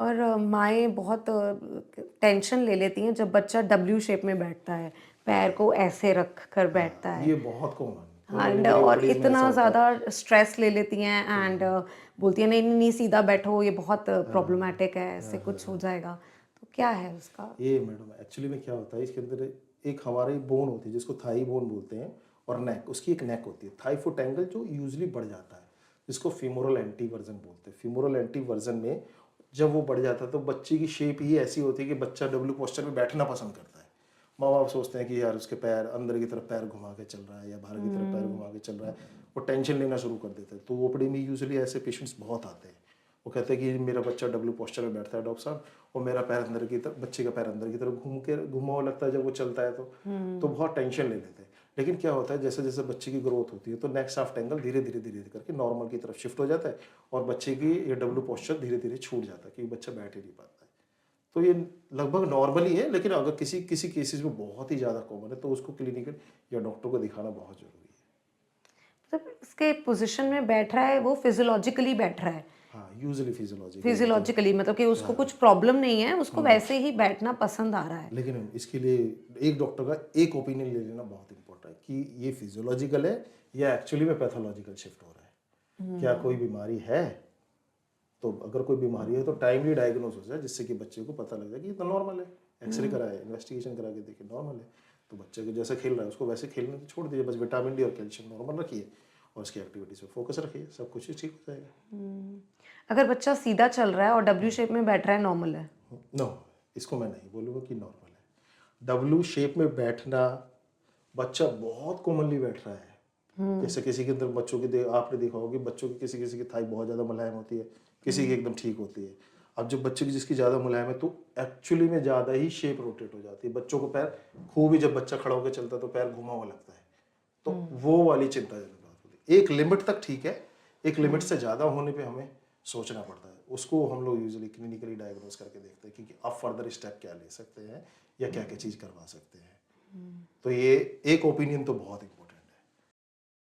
और माएँ बहुत टेंशन ले लेती हैं जब बच्चा डब्ल्यू शेप में बैठता है, पैर को ऐसे रख कर बैठता हाँ, है। ये बहुत कॉमन है, एंड मेरी और ओपीडीज में ऐसा इतना होता है। ज़्यादा स्ट्रेस ले लेती हैं एंड बोलती हैं नहीं नहीं नहीं, सीधा बैठो, ये बहुत हाँ प्रॉब्लमैटिक है, हाँ ऐसे हाँ कुछ हो हाँ। जाएगा। तो क्या है उसका? ये मैडम एक्चुअली में क्या होता है, इसके अंदर एक हमारी बोन होती है जिसको थाई बोन बोलते हैं, और नेक, उसकी एक नेक होती है थाई फुट एंगल जो यूजली बढ़ जाता है, जिसको फीमोरल एंटी वर्जन बोलते हैं। फीमोरल एंटी वर्जन में जब वो बढ़ जाता है तो बच्चे की शेप ही ऐसी होती है कि बच्चा डब्ल्यू पोस्चर में बैठना पसंद करता है। माँ बाप सोचते हैं कि यार उसके पैर अंदर की तरफ पैर घुमा के चल रहा है या बाहर की तरफ पैर घुमा के चल रहा है, वो टेंशन लेना शुरू कर देते हैं। तो ओपीडी में यूजुअली ऐसे पेशेंट्स बहुत आते हैं। वो कहते हैं कि मेरा बच्चा डब्ल्यू पोस्चर में बैठता है डॉक्टर साहब, और मेरा पैर अंदर की तरफ, बच्चे का पैर अंदर की तरफ घुमा हुआ लगता है जब वो चलता है तो बहुत टेंशन ले लेते हैं। लेकिन क्या होता है, जैसे जैसे बच्चे की ग्रोथ होती है तो नेक शाफ्ट एंगल धीरे धीरे धीरे धीरे करके नॉर्मल की तरफ शिफ्ट हो जाता है, और बच्चे की ये डब्ल्यू पोस्चर धीरे धीरे छूट जाता है, क्योंकि बच्चा बैठ ही नहीं पाता है। तो ये लगभग नॉर्मल ही है, लेकिन अगर किसी किसी केसेस में बहुत ही ज़्यादा कॉमन है तो उसको क्लिनिकल या डॉक्टर को दिखाना बहुत ज़रूरी है। मतलब उसके पोज़ीशन में बैठ रहा है, वो फिज़ियोलॉजिकली बैठ रहा है। हाँ, यूजुअली फिजियोलॉजिकली होता है। फिज़ियोलॉजिकली मतलब कि उसको हाँ। कुछ प्रॉब्लम नहीं है, उसको वैसे ही बैठना पसंद आ रहा है। लेकिन इसके लिए एक डॉक्टर का एक ओपिनियन ले लेना बहुत इंपॉर्टेंट है कि ये फिजियोलॉजिकल है या एक्चुअली में पैथोलॉजिकल शिफ्ट हो रहा है, क्या कोई बीमारी है। तो अगर कोई बीमारी है तो टाइमली डायग्नोज हो जाए, जिससे कि बच्चे को पता लग जाए कि ये तो नॉर्मल है, एक्सरे कराए, इन्वेस्टिगेशन करा के देखे नॉर्मल है। तो बच्चे को जैसे खेल रहा है उसको वैसे खेलने तो छोड़ दीजिए, बस विटामिन डी और कैल्शियम नॉर्मल रखिए और उसकी एक्टिविटीज पे फोकस रखिए, सब कुछ ही ठीक हो जाएगा। अगर बच्चा सीधा चल रहा है और डब्ल्यू शेप में बैठ रहा है, नॉर्मल है। नो, इसको मैं नहीं बोलूँगा कि नॉर्मल है। डब्ल्यू शेप में बैठना बच्चा बहुत कॉमनली बैठ रहा है। जैसे किसी के अंदर बच्चों की आपने देखा होगा कि बच्चों की किसी किसी की थाई बहुत ज़्यादा मुलायम होती है, किसी की एकदम ठीक होती है। अब जब बच्चे की जिसकी ज़्यादा मुलायम है तो एक्चुअली में ज़्यादा ही शेप रोटेट हो जाती है। बच्चों को पैर खूब ही, जब बच्चा खड़ा होकर चलता है तो पैर घुमा हुआ लगता है, तो वो वाली चिंताजनक बात होती है। एक लिमिट तक ठीक है, एक लिमिट से ज़्यादा होने पे हमें सोचना पड़ता है। उसको हम लोग यूजुअली क्लिनिकली डायग्नोज करके देखते हैं कि अब फर्दर स्टेप क्या ले सकते हैं या क्या क्या चीज़ करवा सकते हैं। तो ये एक ओपिनियन तो बहुत